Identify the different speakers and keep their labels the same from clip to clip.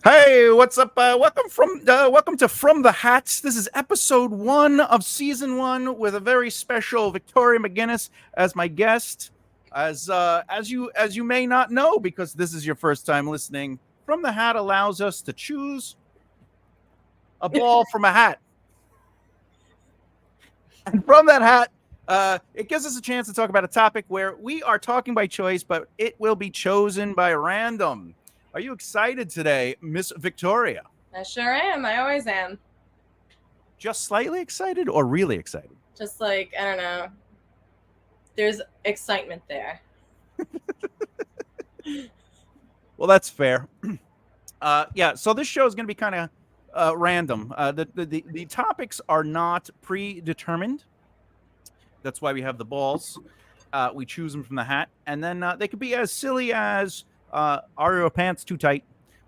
Speaker 1: Hey, what's up? Welcome to From the Hat. This is episode 1 of season 1 with a very special Victoria McGuinness as my guest. As you may not know, because this is your first time listening, From the Hat allows us to choose a ball from a hat, and from that hat, it gives us a chance to talk about a topic where we are talking by choice, but it will be chosen by random. Are you excited today, Miss Victoria?
Speaker 2: I sure am. I always am.
Speaker 1: Just slightly excited or really excited?
Speaker 2: Just like, I don't know. There's excitement there.
Speaker 1: Well, that's fair. Yeah, so this show is going to be kind of random. The topics are not predetermined. That's why we have the balls. We choose them from the hat. And then they could be as silly as, are your pants too tight?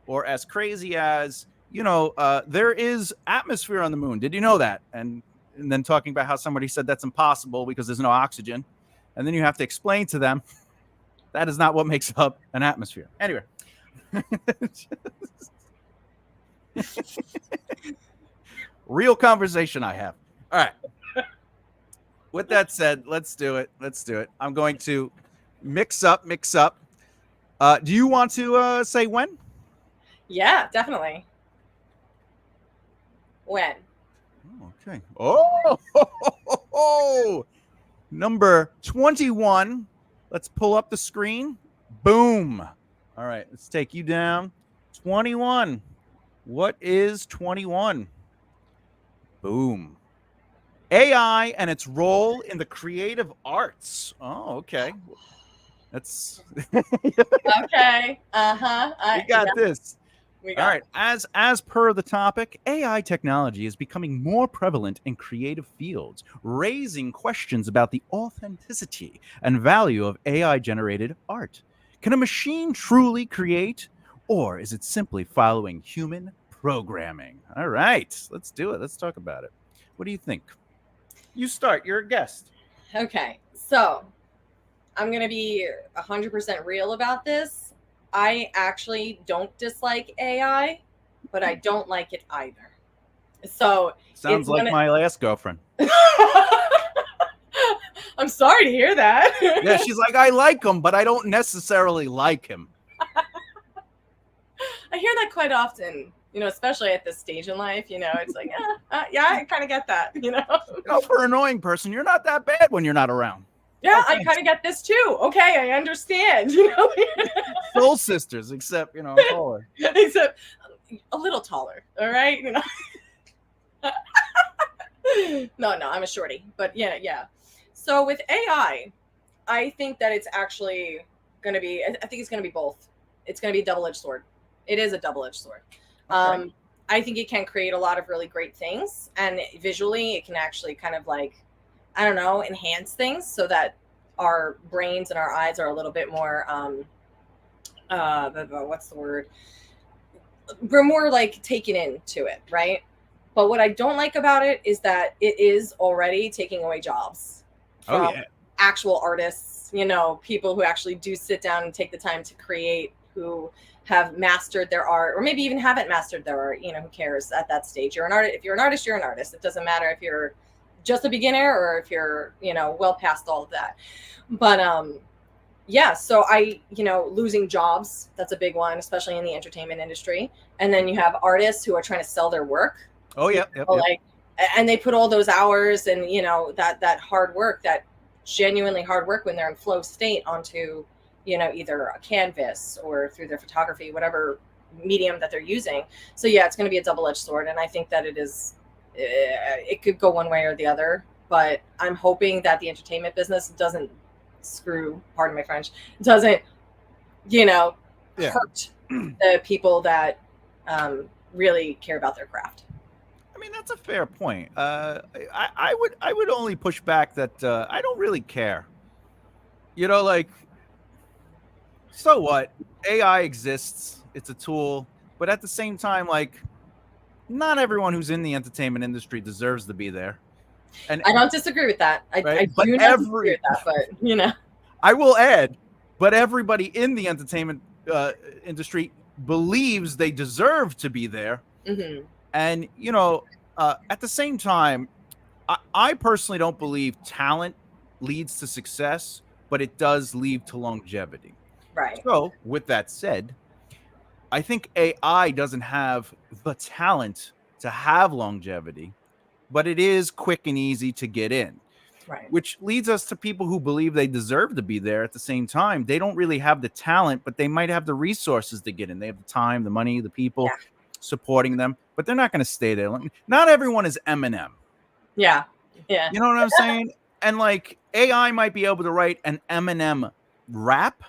Speaker 1: Or as crazy as, there is atmosphere on the moon. Did you know that? And then talking about how somebody said that's impossible because there's no oxygen. And then you have to explain to them that is not what makes up an atmosphere. Anyway. Real conversation I have. All right. With that said, let's do it. I'm going to mix up. Do you want to say when?
Speaker 2: Yeah, definitely. When?
Speaker 1: Okay. Oh, number 21. Let's pull up the screen. Boom. All right, let's take you down. 21. What is 21? Boom. AI and its role in the creative arts. Oh, okay. That's
Speaker 2: okay.
Speaker 1: We got this. All right. As per the topic, AI technology is becoming more prevalent in creative fields, raising questions about the authenticity and value of AI-generated art. Can a machine truly create, or is it simply following human programming? All right, let's do it. Let's talk about it. What do you think? You start. You're a guest.
Speaker 2: Okay, so I'm going to be 100% real about this. I actually don't dislike AI, but I don't like it either. So
Speaker 1: sounds like my last girlfriend.
Speaker 2: I'm sorry to hear that.
Speaker 1: Yeah, she's like, I like him, but I don't necessarily like him.
Speaker 2: I hear that quite often, especially at this stage in life. It's like, yeah, I kind of get that.
Speaker 1: For an annoying person, you're not that bad when you're not around.
Speaker 2: Yeah, I kind of get this too. Okay, I understand.
Speaker 1: Soul sisters, except taller.
Speaker 2: Except a little taller. All right, No, I'm a shorty, but yeah. So with AI, I think that it's actually going to be. I think it's going to be both. It's going to be a double-edged sword. It is a double-edged sword. Okay. I think it can create a lot of really great things, and visually, it can actually kind of like, I don't know, enhance things so that our brains and our eyes are a little bit more, what's the word? We're more like taken into it, right? But what I don't like about it is that it is already taking away jobs from actual artists, people who actually do sit down and take the time to create, who have mastered their art, or maybe even haven't mastered their art, who cares at that stage? You're an artist. If you're an artist, you're an artist. It doesn't matter if you're just a beginner or if you're, well past all of that. But yeah, so losing jobs, that's a big one, especially in the entertainment industry. And then you have artists who are trying to sell their work.
Speaker 1: Oh yeah.
Speaker 2: Like, and they put all those hours and that hard work, that genuinely hard work when they're in flow state onto either a canvas or through their photography, whatever medium that they're using. So yeah, it's going to be a double-edged sword, and I think that it could go one way or the other, but I'm hoping that the entertainment business doesn't pardon my French, doesn't hurt the people that really care about their craft.
Speaker 1: I mean, that's a fair point. I would only push back that I don't really care. So what? AI exists. It's a tool. But at the same time, not everyone who's in the entertainment industry deserves to be there.
Speaker 2: And I don't disagree with that. I do not disagree with that, but
Speaker 1: I will add, but everybody in the entertainment industry believes they deserve to be there. And, you know, at the same time, I personally don't believe talent leads to success, but it does lead to longevity.
Speaker 2: Right.
Speaker 1: So, with that said, I think AI doesn't have the talent to have longevity, but it is quick and easy to get in.
Speaker 2: Right.
Speaker 1: Which leads us to people who believe they deserve to be there at the same time. They don't really have the talent, but they might have the resources to get in. They have the time, the money, the people supporting them, but they're not going to stay there. Not everyone is Eminem.
Speaker 2: Yeah. Yeah.
Speaker 1: You know what I'm saying? And like AI might be able to write an Eminem rap,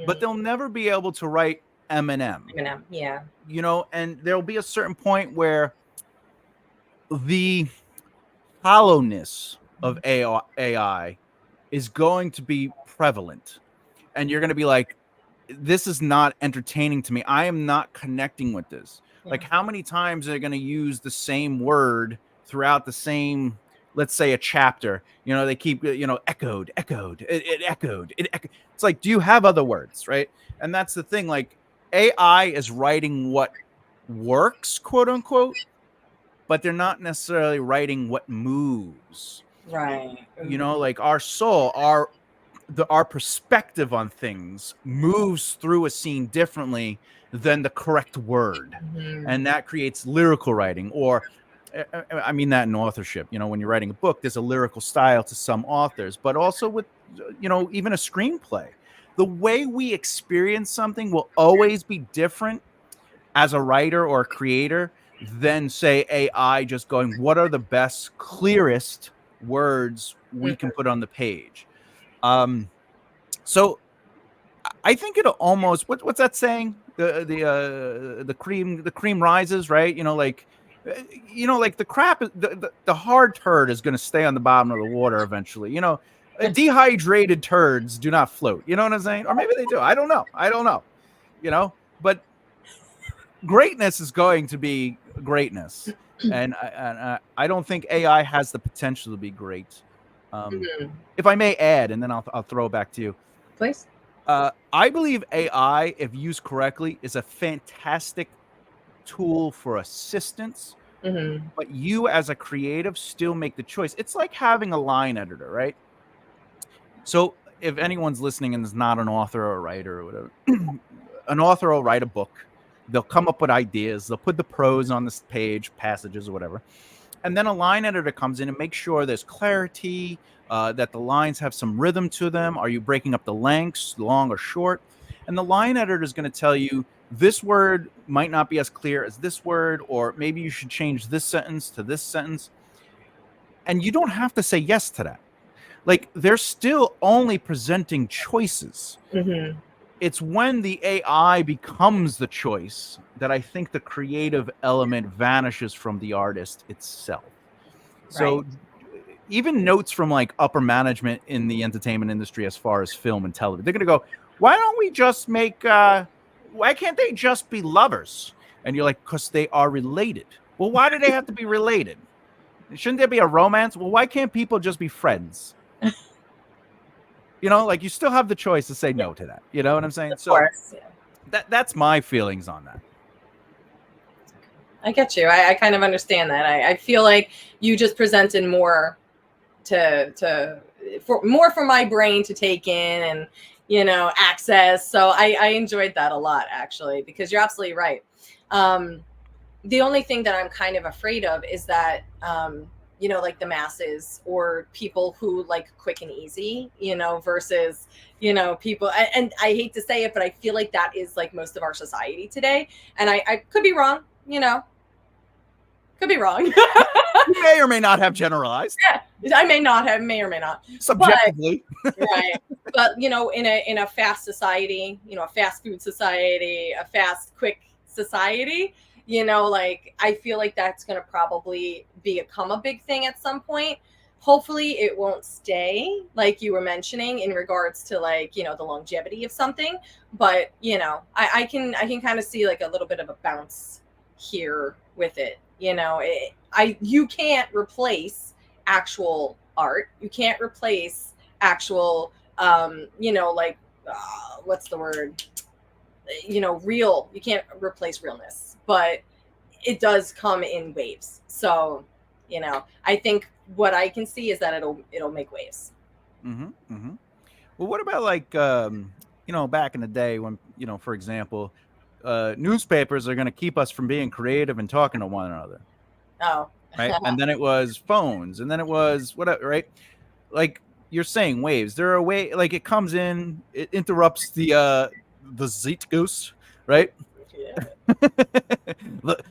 Speaker 1: but they'll never be able to write Eminem.
Speaker 2: Yeah.
Speaker 1: You know, and there'll be a certain point where the hollowness of AI is going to be prevalent. And you're going to be like, this is not entertaining to me. I am not connecting with this. Like, how many times are they going to use the same word throughout the same, let's say, a chapter? You know, they keep, you know, echoed. It's like, do you have other words, right? And that's the thing. Like, AI is writing what works, quote unquote, but they're not necessarily writing what moves.
Speaker 2: Right.
Speaker 1: You know, like our soul, our perspective on things moves through a scene differently than the correct word. And that creates lyrical writing, or I mean that in authorship. You know, when you're writing a book, there's a lyrical style to some authors, but also with, you know, even a screenplay. The way we experience something will always be different as a writer or a creator than, say, AI just going, what are the best, clearest words we can put on the page? So I think it'll almost, what's that saying? The cream rises, right? You know, like the crap, the hard turd is going to stay on the bottom of the water eventually. You know, dehydrated turds do not float. You know what I'm saying? Or maybe they do. I don't know. You know, but greatness is going to be greatness, and I don't think AI has the potential to be great. If I may add, and then I'll throw it back to you,
Speaker 2: please.
Speaker 1: I believe AI, if used correctly, is a fantastic tool for assistance. But you, as a creative, still make the choice. It's like having a line editor, right? So if anyone's listening and is not an author or a writer or whatever, an author will write a book. They'll come up with ideas. They'll put the prose on this page, passages or whatever. And then a line editor comes in and makes sure there's clarity, that the lines have some rhythm to them. Are you breaking up the lengths, long or short? And the line editor is going to tell you this word might not be as clear as this word, or maybe you should change this sentence to this sentence. And you don't have to say yes to that. Like, they're still only presenting choices. It's when the AI becomes the choice that I think the creative element vanishes from the artist itself. So even notes from like upper management in the entertainment industry, as far as film and television, they're going to go, why don't we just make, why can't they just be lovers? And you're like, because they are related. Well, why do they have to be related? Shouldn't there be a romance? Well, why can't people just be friends? You know, like, you still have the choice to say no to that. You know what I'm saying?
Speaker 2: Of course,
Speaker 1: that's my feelings on that.
Speaker 2: I get you. I kind of understand that. I feel like you just presented more for my brain to take in and, you know, access. So I enjoyed that a lot, actually, because you're absolutely right. The only thing that I'm kind of afraid of is that, you know, like the masses or people who like quick and easy, you know, versus, you know, people. And I hate to say it, but I feel like that is like most of our society today. And I could be wrong, you know, could be wrong.
Speaker 1: You may or may not have generalized.
Speaker 2: Yeah, I may or may not.
Speaker 1: Subjectively.
Speaker 2: But, right. But, you know, in a fast society, you know, a fast food society, a fast, quick society, you know, like, I feel like that's going to probably become a big thing at some point. Hopefully it won't stay, like you were mentioning, in regards to, like, you know, the longevity of something. But, you know, I can kind of see like a little bit of a bounce here with it. You know, you can't replace actual art. You can't replace actual, you know, like, what's the word? real. You can't replace realness, but it does come in waves. So, I think what I can see is that it'll make waves.
Speaker 1: Mm-hmm. Mm-hmm. Well, what about like back in the day when for example, newspapers are going to keep us from being creative and talking to one another,
Speaker 2: Oh,
Speaker 1: right? And then it was phones, and then it was whatever, right? Like you're saying, waves. There are way like it comes in, it interrupts the zeitgeist, right?
Speaker 2: yeah.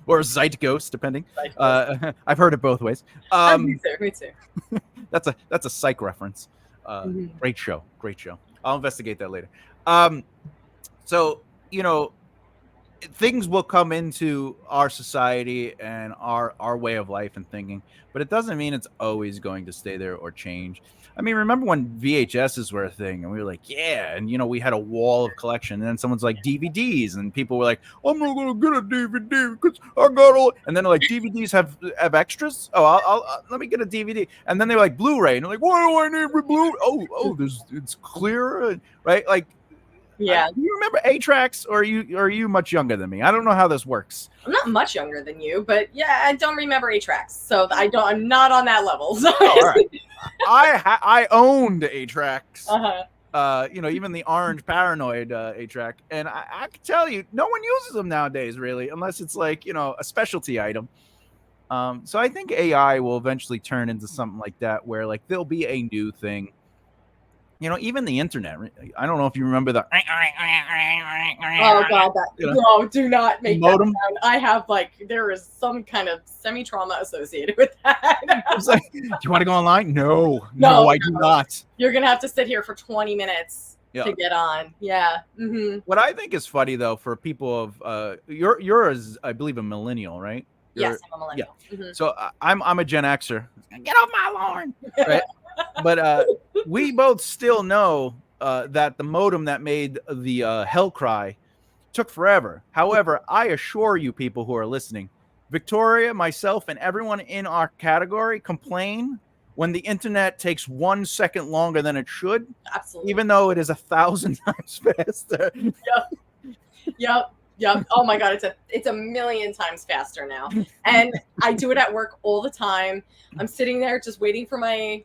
Speaker 1: Or zeitgeist, depending.
Speaker 2: Cycles.
Speaker 1: I've heard it both ways.
Speaker 2: Me too. Me too.
Speaker 1: That's a psych reference.
Speaker 2: Mhm.
Speaker 1: Great show. I'll investigate that later. So things will come into our society and our way of life and thinking, but it doesn't mean it's always going to stay there or change. I mean, remember when VHSs were a thing and we were like, yeah, and we had a wall of collection, and then someone's like DVDs, and people were like, I'm not gonna get a DVD because I got all, and then like DVDs have extras. Oh, I'll let me get a DVD, and then they're like Blu-ray, and they're like, what do I need for Blu? Oh, it's clear, right? Like,
Speaker 2: Yeah.
Speaker 1: do you remember 8-tracks, or are you much younger than me? I don't know how this works.
Speaker 2: I'm not much younger than you, but yeah, I don't remember 8-tracks, so I'm not on that level. So
Speaker 1: all right. I owned 8-tracks.
Speaker 2: Uh-huh.
Speaker 1: Even the orange Paranoid 8-track, and I can tell you, no one uses them nowadays, really, unless it's like a specialty item. So I think AI will eventually turn into something like that, where like there'll be a new thing. Even the internet. I don't know if you remember the.
Speaker 2: Oh god, no, do not make
Speaker 1: modem.
Speaker 2: That sound. I have there is some kind of semi-trauma associated with that.
Speaker 1: It's like, do you want to go online? No, I do not.
Speaker 2: You're gonna have to sit here for 20 minutes to get on. Yeah.
Speaker 1: Mm-hmm. What I think is funny though, for people of you're I believe a millennial, right?
Speaker 2: Yes, I'm a millennial.
Speaker 1: Yeah. Mm-hmm. So I'm a Gen Xer. Get off my lawn, right? But we both still know that the modem that made the hell cry took forever. However, I assure you, people who are listening, Victoria, myself, and everyone in our category complain when the internet takes 1 second longer than it should.
Speaker 2: Absolutely.
Speaker 1: Even though it is 1,000 times faster.
Speaker 2: Yep. Oh my god, it's a million times faster now. And I do it at work all the time. I'm sitting there just waiting for my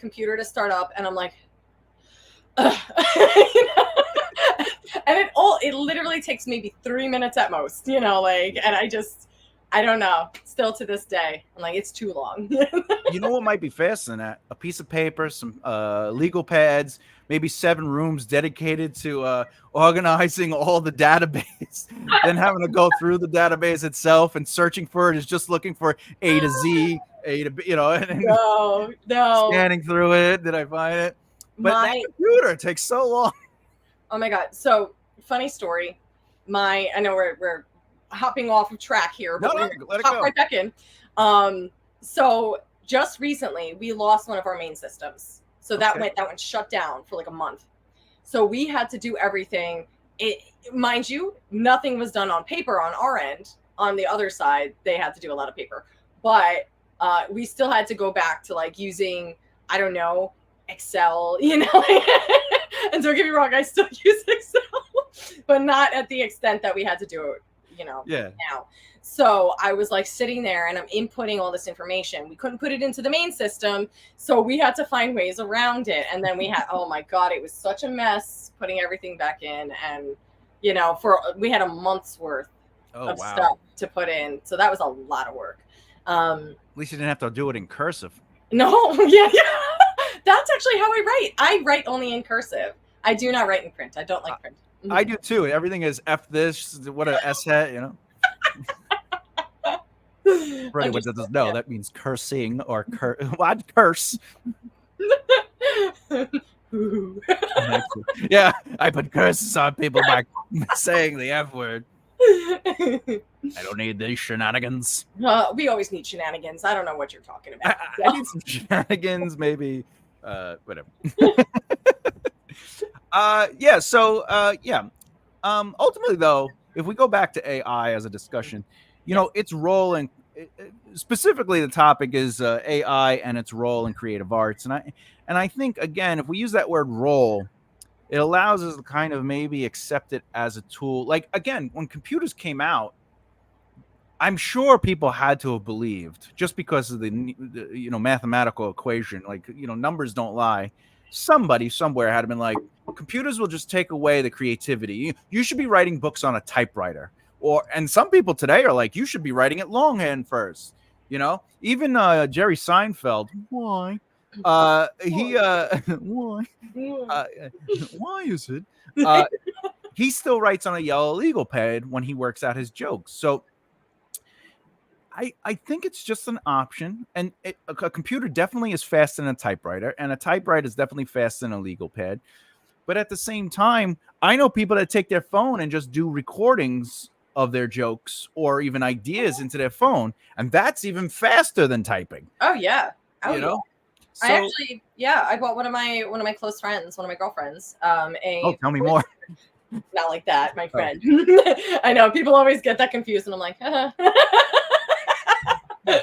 Speaker 2: computer to start up, and I'm like, and it literally takes maybe 3 minutes at most, and I don't know. Still to this day, I'm like, it's too long.
Speaker 1: You know what might be faster than that? A piece of paper, some legal pads, maybe 7 rooms dedicated to organizing all the database, then having to go through the database itself and searching for it is just looking for A to Z, A to B, and
Speaker 2: no.
Speaker 1: Scanning through it. Did I find it? But that computer takes so long.
Speaker 2: Oh my god. So funny story. I know we're hopping off of track here, but
Speaker 1: let it
Speaker 2: hop
Speaker 1: go.
Speaker 2: right back in. So just recently we lost one of our main systems. So that went shut down for like a month. So we had to do everything. Mind you, nothing was done on paper on our end. On the other side, they had to do a lot of paper. But we still had to go back to using, I don't know, Excel, And don't get me wrong, I still use Excel, but not at the extent that we had to do it, now. So I was sitting there and I'm inputting all this information. We couldn't put it into the main system, so we had to find ways around it. And then we had, oh my god, it was such a mess putting everything back in, and we had a month's worth of stuff to put in, so that was a lot of work.
Speaker 1: At least you didn't have to do it in cursive.
Speaker 2: No, yeah. That's actually how I write. I write only in cursive. I do not write in print. I don't like print. Mm-hmm.
Speaker 1: I do too. Everything is F this, what a S hat, For anyone that doesn't know, that means cursing or what curse. Yeah, I put curses on people by saying the F word. I don't need these shenanigans.
Speaker 2: We always need shenanigans. I don't know what you're talking about.
Speaker 1: I need some shenanigans, maybe. Whatever. Ultimately, though, if we go back to AI as a discussion, its role in specifically the topic is AI and its role in creative arts, and I think again, if we use that word role, it allows us to kind of maybe accept it as a tool. Like, again, when computers came out, I'm sure people had to have believed, just because of the mathematical equation, like, numbers don't lie. Somebody somewhere had been like, computers will just take away the creativity. You should be writing books on a typewriter. And some people today are like, you should be writing it longhand first. Even Jerry Seinfeld. Why? He why? Why is it? He still writes on a yellow legal pad when he works out his jokes. So I think it's just an option, and a computer definitely is faster than a typewriter, and a typewriter is definitely faster than a legal pad. But at the same time, I know people that take their phone and just do recordings of their jokes or even ideas into their phone, and that's even faster than typing.
Speaker 2: Oh yeah.
Speaker 1: Oh, yeah.
Speaker 2: So, I bought one of my close friends, one of my girlfriends.
Speaker 1: Tell me more.
Speaker 2: Not like that, my friend. I know people always get that confused, and I'm like,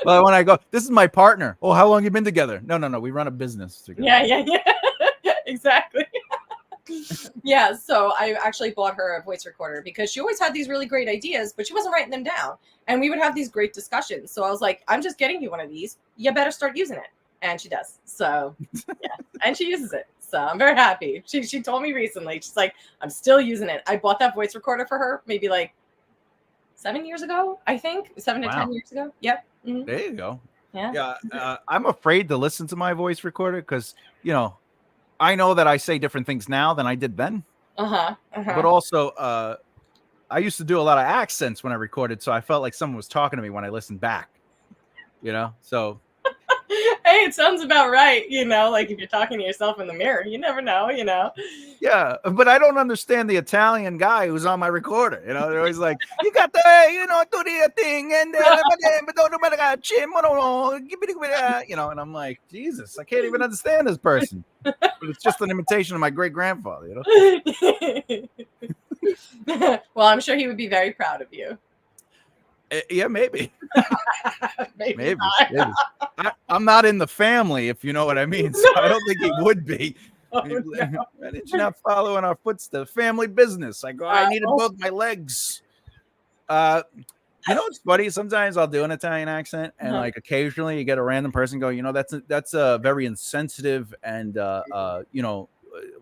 Speaker 1: Well, when I go, this is my partner. Oh, how long you been together? No, we run a business together.
Speaker 2: Yeah, exactly. Yeah, so I actually bought her a voice recorder because she always had these really great ideas, but she wasn't writing them down. And we would have these great discussions. So I was like, I'm just getting you one of these. You better start using it. And she does. So yeah, and she uses it. So I'm very happy. She told me recently, she's like, I'm still using it. I bought that voice recorder for her maybe like 7 years ago, I think. 7 to 10 years ago. Yep. Mm-hmm.
Speaker 1: There you go.
Speaker 2: Yeah.
Speaker 1: I'm afraid to listen to my voice recorder because, I know that I say different things now than I did then. But also, I used to do a lot of accents when I recorded, so I felt like someone was talking to me when I listened back. So.
Speaker 2: Hey, it sounds about right. Like if you're talking to yourself in the mirror, you never know.
Speaker 1: Yeah, but I don't understand the Italian guy who's on my recorder. They're always like, you got the, do the thing, and and I'm like, Jesus, I can't even understand this person. But it's just an imitation of my great grandfather.
Speaker 2: Well, I'm sure he would be very proud of you.
Speaker 1: Yeah, maybe. maybe. I'm not in the family, if you know what I mean. So I don't think he would be.
Speaker 2: Oh, no.
Speaker 1: Why did you not follow in our footsteps? Family business. I go, I needed both my legs. It's funny. Sometimes I'll do an Italian accent, and like occasionally you get a random person go, that's a very insensitive and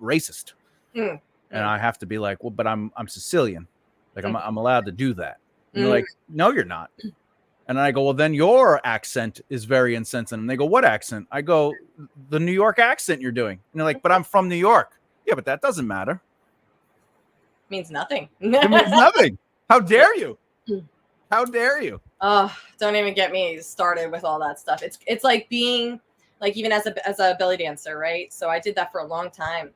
Speaker 1: racist. And I have to be like, well, but I'm Sicilian. Like I'm allowed to do that. And they're like, no, you're not. And I go, well, then your accent is very insensitive. And they go, what accent? I go, the New York accent you're doing. And they're like, but I'm from New York. Yeah, but that doesn't matter.
Speaker 2: Means nothing.
Speaker 1: It means nothing. How dare you? How dare you?
Speaker 2: Oh, don't even get me started with all that stuff. It's like being like even as a belly dancer, right? So I did that for a long time.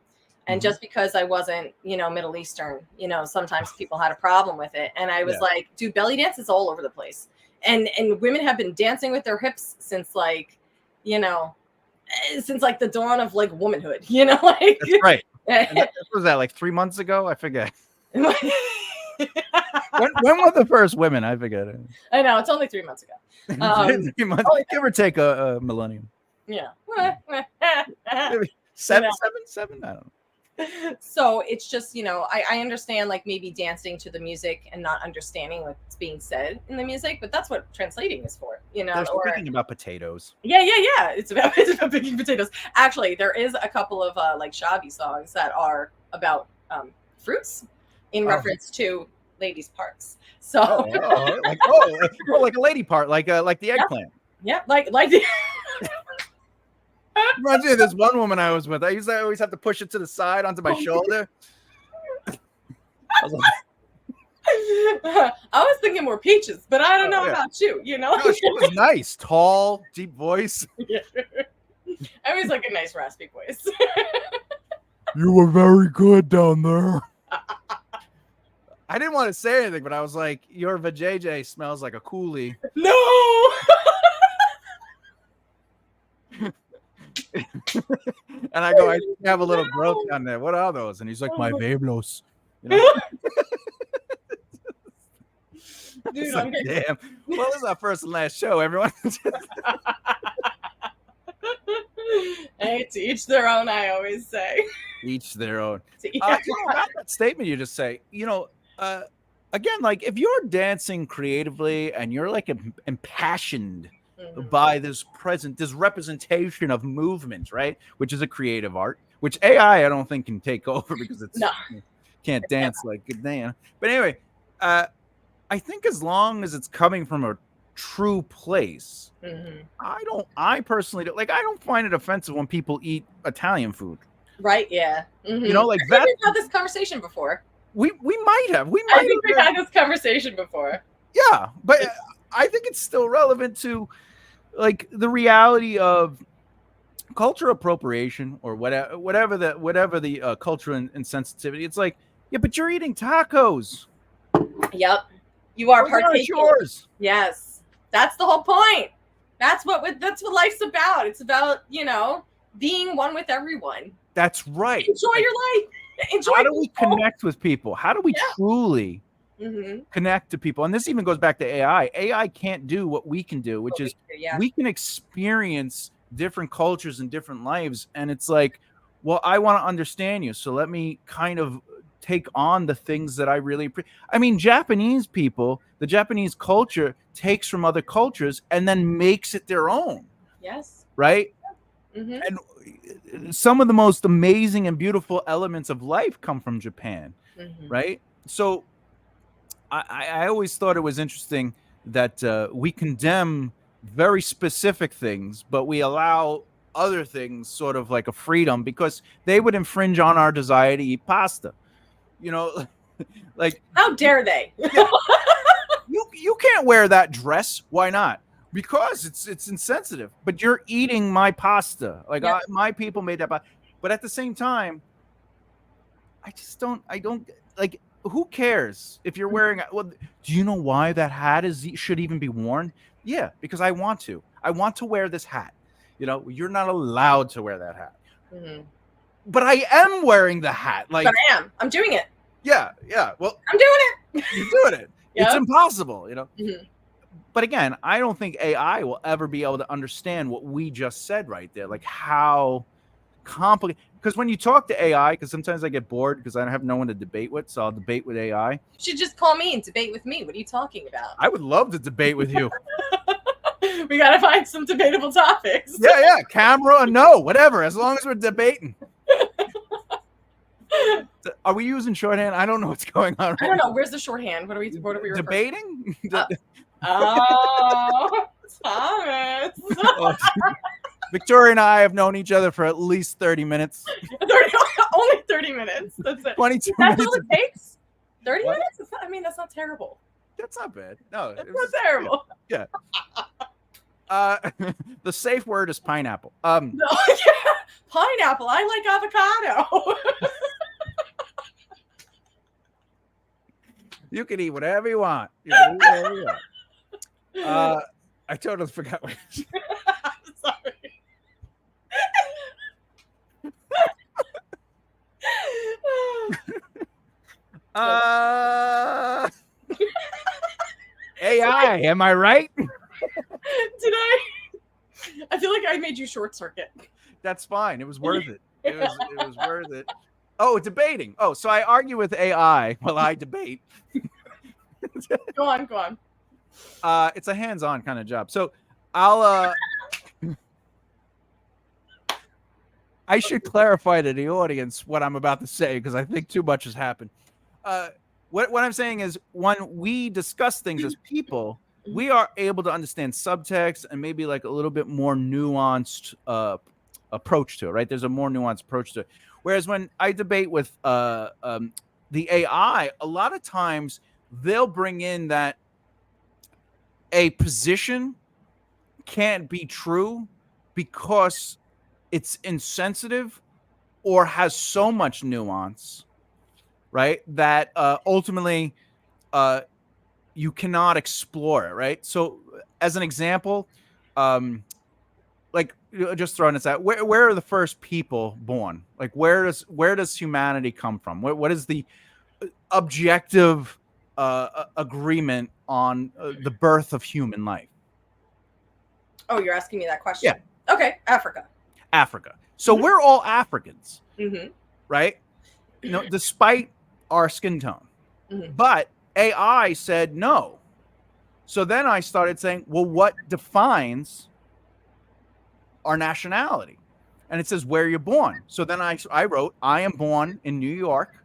Speaker 2: And just because I wasn't, Middle Eastern, sometimes people had a problem with it. And I was like, dude, belly dance is all over the place. And women have been dancing with their hips since like, since like the dawn of like womanhood, like.
Speaker 1: That's right. What was that, like 3 months ago? I forget. when were the first women? I forget it.
Speaker 2: I know, it's only 3 months ago.
Speaker 1: 3 months, give or take a millennium.
Speaker 2: Yeah.
Speaker 1: Maybe seven. I don't know.
Speaker 2: So it's just, I understand like maybe dancing to the music and not understanding what's being said in the music, but that's what translating is for,
Speaker 1: They're speaking about potatoes.
Speaker 2: Yeah. It's about picking potatoes. Actually, there is a couple of like shabby songs that are about fruits in reference to ladies' parts. So
Speaker 1: like a lady part, like the eggplant.
Speaker 2: Yeah, like the
Speaker 1: Reminds me of this one woman I was with. I always have to push it to the side onto my shoulder.
Speaker 2: I was thinking more peaches, but I don't know about you.
Speaker 1: No, she was nice, tall, deep voice.
Speaker 2: Yeah. I always like a nice raspy voice.
Speaker 1: You were very good down there. I didn't want to say anything, but I was like, your vajayjay smells like a coolie.
Speaker 2: No.
Speaker 1: And I go, I have a little growth down there. What are those? And he's like, my Vablos.
Speaker 2: Dude,
Speaker 1: like, damn. Well, this is our first and last show, everyone.
Speaker 2: Hey, to each their own, I always say.
Speaker 1: Each their own.
Speaker 2: Yeah.
Speaker 1: About that statement you just say, again, like if you're dancing creatively and you're like impassioned by this representation of movement, right? Which is a creative art, which AI I don't think can take over because it's can't dance like good damn. But anyway, I think as long as it's coming from a true place, I personally don't like. I don't find it offensive when people eat Italian food.
Speaker 2: Right? Yeah.
Speaker 1: Like
Speaker 2: that. We've had this conversation before.
Speaker 1: We might have.
Speaker 2: I think we've had this conversation before.
Speaker 1: Yeah, but I think it's still relevant to like the reality of cultural appropriation or whatever the cultural insensitivity. It's like, yeah, but you're eating tacos.
Speaker 2: Yep, you are partaking.
Speaker 1: Yours.
Speaker 2: Yes, that's the whole point. That's what life's about. It's about being one with everyone.
Speaker 1: That's right.
Speaker 2: Enjoy your life. Enjoy.
Speaker 1: How do we connect with people? How do we truly connect to people? And this even goes back to AI. AI can't do what we can do, which is we can experience different cultures and different lives. And it's like, well, I want to understand you. So let me kind of take on the things that I really I mean, Japanese people, the Japanese culture takes from other cultures and then makes it their own.
Speaker 2: Yes.
Speaker 1: Right? And some of the most amazing and beautiful elements of life come from Japan, right? So I always thought it was interesting that we condemn very specific things, but we allow other things sort of like a freedom because they would infringe on our desire to eat pasta. Like
Speaker 2: how dare they?
Speaker 1: You can't wear that dress. Why not? Because it's insensitive, but you're eating my pasta. Like my people made that pasta. But at the same time, I don't like, who cares if you're wearing, well, do you know why that hat should even be worn? Yeah, because I want to wear this hat. You're not allowed to wear that hat. But I am wearing the hat. Like,
Speaker 2: but I'm doing it.
Speaker 1: Yeah. Well,
Speaker 2: I'm doing it.
Speaker 1: You're doing it. It's impossible, But again, I don't think AI will ever be able to understand what we just said right there. Like how complicated, because when you talk to AI, because sometimes I get bored because I don't have no one to debate with, so I'll debate with AI.
Speaker 2: You should just call me and debate with me. What are you talking about?
Speaker 1: I would love to debate with you.
Speaker 2: We got to find some debatable topics.
Speaker 1: Yeah. Camera, no, whatever, as long as we're debating. Are we using shorthand? I don't know what's going on.
Speaker 2: I don't know. Where's the shorthand? What are we
Speaker 1: debating?
Speaker 2: Oh, Thomas.
Speaker 1: Victoria and I have known each other for at least 30 minutes.
Speaker 2: Only 30 minutes. That's it.
Speaker 1: 22
Speaker 2: That's
Speaker 1: minutes.
Speaker 2: all it takes? 30 minutes? That's not terrible.
Speaker 1: That's not bad. No.
Speaker 2: That's not terrible.
Speaker 1: Yeah. The safe word is pineapple.
Speaker 2: No, pineapple. I like avocado.
Speaker 1: You can eat whatever you want. I totally forgot what you said.
Speaker 2: Sorry.
Speaker 1: AI, am I right?
Speaker 2: Did I feel like I made you short circuit.
Speaker 1: That's fine. It was worth it. It was worth it. Oh, debating. Oh, so I argue with AI while I debate.
Speaker 2: Go on.
Speaker 1: It's a hands-on kind of job. So I'll I should clarify to the audience what I'm about to say because I think too much has happened. What I'm saying is when we discuss things as people, we are able to understand subtext and maybe like a little bit more nuanced approach to it, right? There's a more nuanced approach to it. Whereas when I debate with the AI, a lot of times they'll bring in that a position can't be true because it's insensitive or has so much nuance, right? That ultimately you cannot explore it, right? So as an example, like just throwing this out, where are the first people born? Like where does humanity come from? What is the objective agreement on the birth of human life?
Speaker 2: Oh, you're asking me that question?
Speaker 1: Yeah.
Speaker 2: Okay, Africa.
Speaker 1: Africa. So we're all Africans,
Speaker 2: Mm-hmm.
Speaker 1: right? Despite our skin tone.
Speaker 2: Mm-hmm.
Speaker 1: But AI said no. So then I started saying, well, what defines our nationality? And it says where you're born. So then I wrote, I am born in New York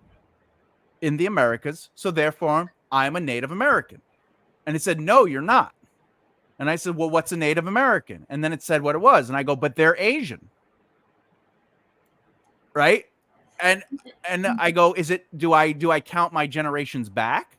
Speaker 1: in the Americas. So therefore, I'm a Native American. And it said, no, you're not. And I said, well, what's a Native American? And then it said what it was. And I go, but they're Asian. Right. And I go, do I count my generations back?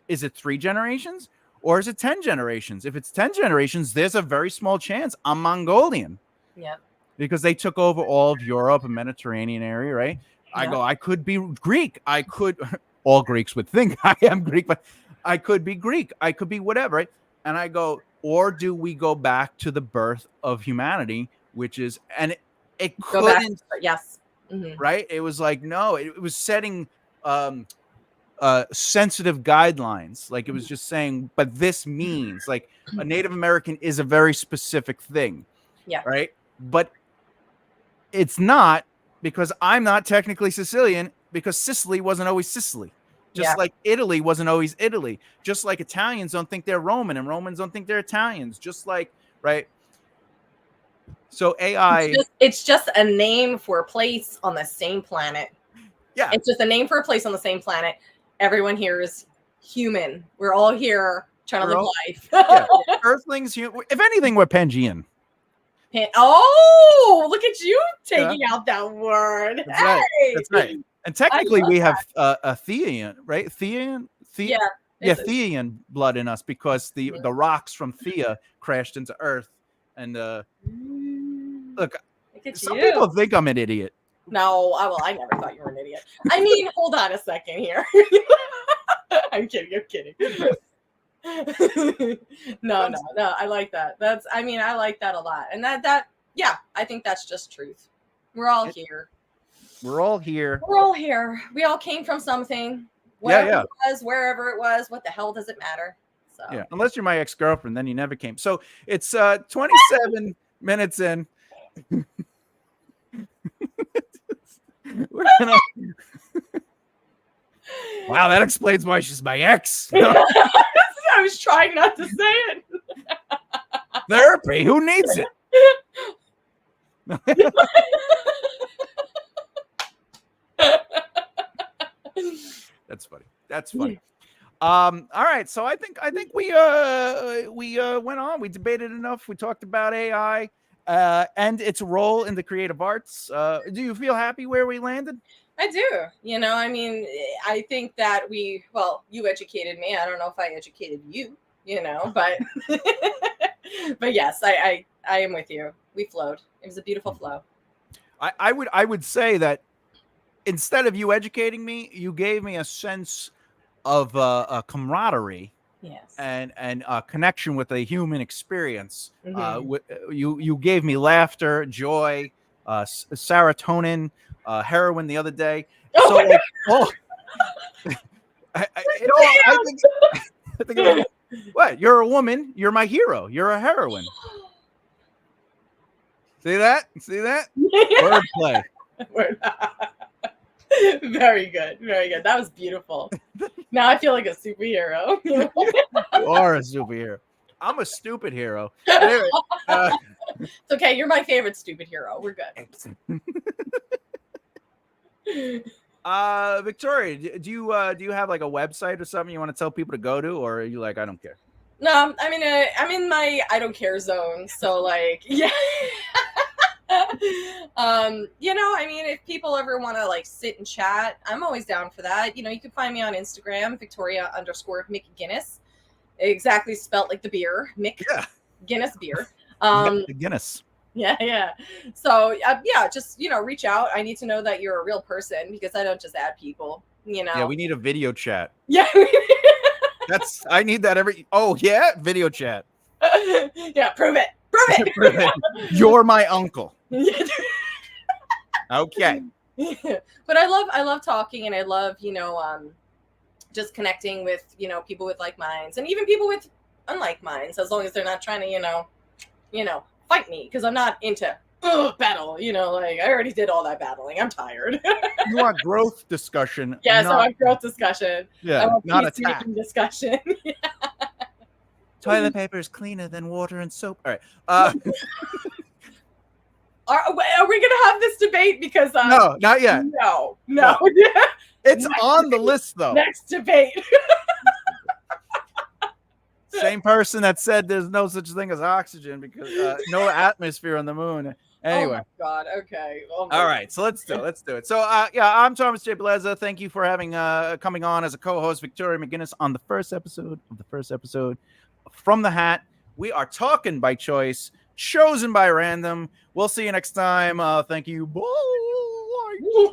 Speaker 1: Is it 3 generations or is it 10 generations? If it's 10 generations, there's a very small chance I'm Mongolian.
Speaker 2: Yeah.
Speaker 1: Because they took over all of Europe and Mediterranean area, right? I go, I could be Greek. I could, all Greeks would think I am Greek, but I could be Greek. I could be whatever, right? And I go, or do we go back to the birth of humanity, which is, and it couldn't,
Speaker 2: yes. Mm-hmm.
Speaker 1: Right? It was like, no, it was setting sensitive guidelines. Like it was just saying, but this means like a Native American is a very specific thing.
Speaker 2: Yeah.
Speaker 1: Right. But it's not, because I'm not technically Sicilian, because Sicily wasn't always Sicily. Just like Italy wasn't always Italy. Just like Italians don't think they're Roman and Romans don't think they're Italians. Just like, right. So AI,
Speaker 2: it's just a name for a place on the same planet.
Speaker 1: Yeah.
Speaker 2: It's just a name for a place on the same planet. Everyone here is human. We're all here trying to live life.
Speaker 1: Yeah. Earthlings, if anything, we're Pangean.
Speaker 2: Oh, look at you taking out that word.
Speaker 1: That's right. That's right. And technically we have a Thean, right? Thean? Thean blood in us, because the rocks from Thea crashed into Earth. And look, some people think I'm an idiot.
Speaker 2: No, I never thought you were an idiot. I mean, hold on a second here. I'm kidding. No, I like that. I like that a lot. And I think that's just truth. We're all here.
Speaker 1: We're all here.
Speaker 2: We all came from something. Whatever it was, wherever it was, what the hell does it matter? So
Speaker 1: yeah, unless you're my ex-girlfriend, then you never came. So it's 27 minutes in. We're gonna... Wow, that explains why she's my ex.
Speaker 2: I was trying not to say it.
Speaker 1: Therapy, who needs it? That's funny. That's funny. All right, so I think we went on. We debated enough. We talked about AI and its role in the creative arts. Do you feel happy where we landed?
Speaker 2: I do. I think that you educated me. I don't know if I educated you, but but yes, I am with you. We flowed. It was a beautiful flow.
Speaker 1: I would say that instead of you educating me, you gave me a sense of a camaraderie,
Speaker 2: yes,
Speaker 1: and a connection with a human experience.
Speaker 2: Mm-hmm.
Speaker 1: You gave me laughter, joy, serotonin, heroin the other day. So I think what? You're a woman. You're my hero. You're a heroine. See that? Wordplay.
Speaker 2: Very good. That was beautiful. Now I feel like a superhero.
Speaker 1: You are a superhero. I'm a stupid hero. Anyway,
Speaker 2: it's okay. You're my favorite stupid hero. We're good.
Speaker 1: Victoria, do you have like a website or something you want to tell people to go to, or are you like, I don't care?
Speaker 2: No, I'm in my I don't care zone. So like, yeah. If people ever want to like sit and chat, I'm always down for that. You can find me on Instagram, Victoria_McGuinness. Exactly spelt like the beer, Mick.
Speaker 1: Yeah.
Speaker 2: Guinness beer.
Speaker 1: Guinness.
Speaker 2: Yeah. So just reach out. I need to know that you're a real person, because I don't just add people.
Speaker 1: Yeah, we need a video chat.
Speaker 2: Yeah.
Speaker 1: I need that video chat.
Speaker 2: Yeah, prove it.
Speaker 1: Prove it. You're my uncle. Okay.
Speaker 2: But I love talking, and I love just connecting with people with like minds, and even people with unlike minds, as long as they're not trying to fight me, because I'm not into battle. You know, like I already did all that battling. I'm tired.
Speaker 1: You want growth discussion.
Speaker 2: Yes, I
Speaker 1: not,
Speaker 2: want growth discussion.
Speaker 1: yeah,
Speaker 2: I want
Speaker 1: not
Speaker 2: peacemaking
Speaker 1: attack.
Speaker 2: discussion.
Speaker 1: Toilet paper is cleaner than water and soap. All right.
Speaker 2: Are we gonna have this debate? Because
Speaker 1: No, not yet.
Speaker 2: No.
Speaker 1: It's
Speaker 2: Next
Speaker 1: on the
Speaker 2: debate.
Speaker 1: list, though.
Speaker 2: Next debate.
Speaker 1: Same person that said there's no such thing as oxygen because no atmosphere on the moon. Anyway.
Speaker 2: Oh my God. Okay. Oh my
Speaker 1: All right, so let's do it. So yeah, I'm Thomas J. Bellezza. Thank you for having coming on as a co-host, Victoria McGuinness, on the first episode of From the Hat. We are talking by choice, chosen by random. We'll see you next time. Thank you. Bye.